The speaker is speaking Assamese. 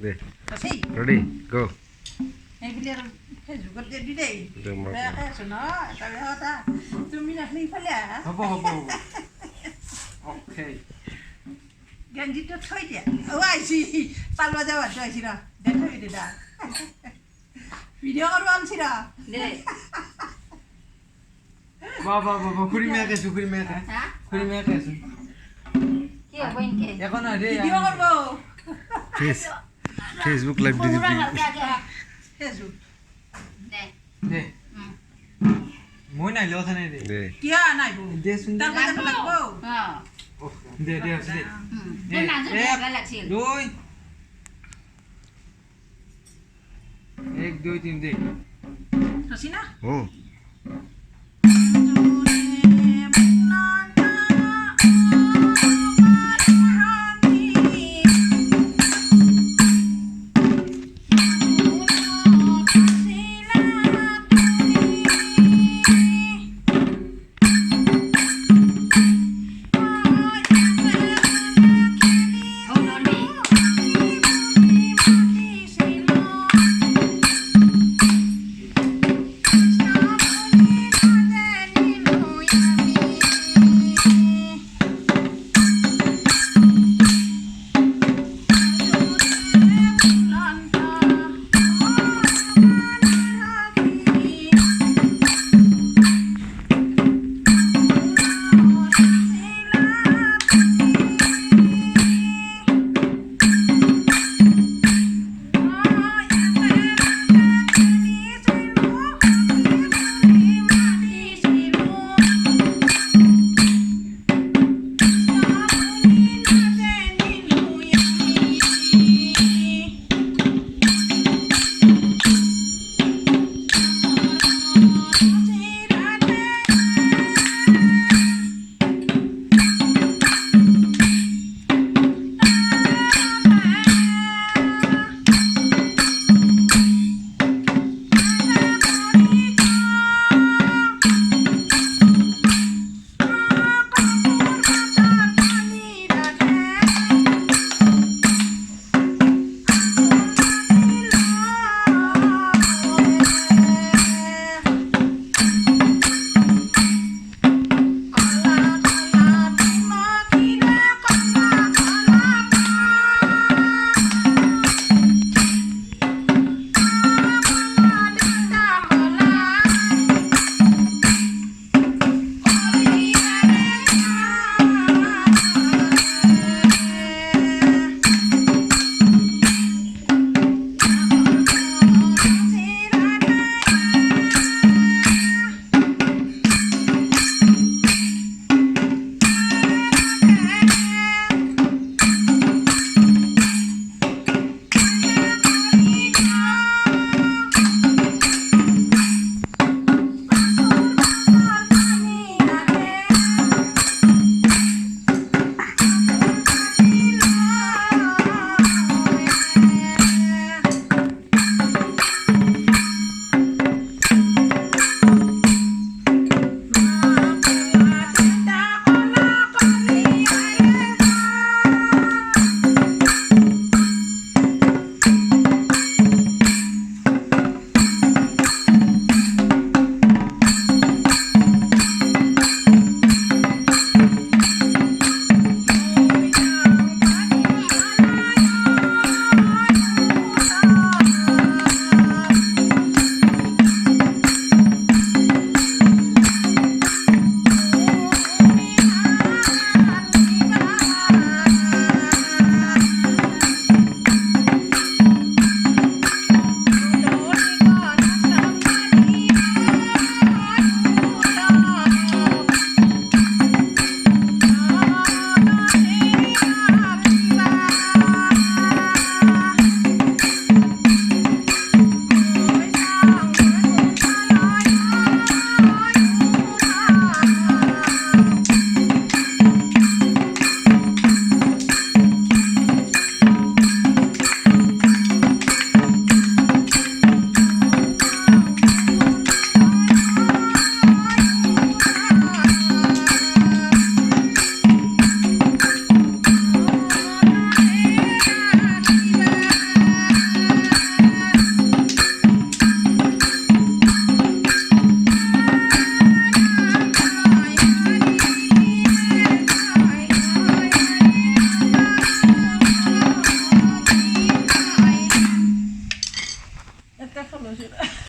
দে আছে রেডি গো এইবিলাক ফেচবুকত দি দেই দে মই বেয়াকৈ আছো ন এটা বেয়া কথা তুমি নাখালে ইফালে আহা হ'ব অ'কে গেঞ্জিটো থৈ দিয়া আহিছি পালবা যাব আহিছি ৰ দে থৈ দে দা ভিডিঅ' কৰিব আনছি ৰ দে বাবা খুৰি মেয়াকে আছো খুৰি মেয়াকে আছো কি হ'ব ইনকে একো নহয় দেই ভিডিঅ' কৰিব ফেসবুক লাইভ দি দিবি ফেচবুক দে মই নাহিলে কথা নাই দে দে কিয় নাইব দেচোন তাৰ কাৰণে লাগব দে আছে দে দুই 1 2 3 দে থছি না ও জোৰে বুলান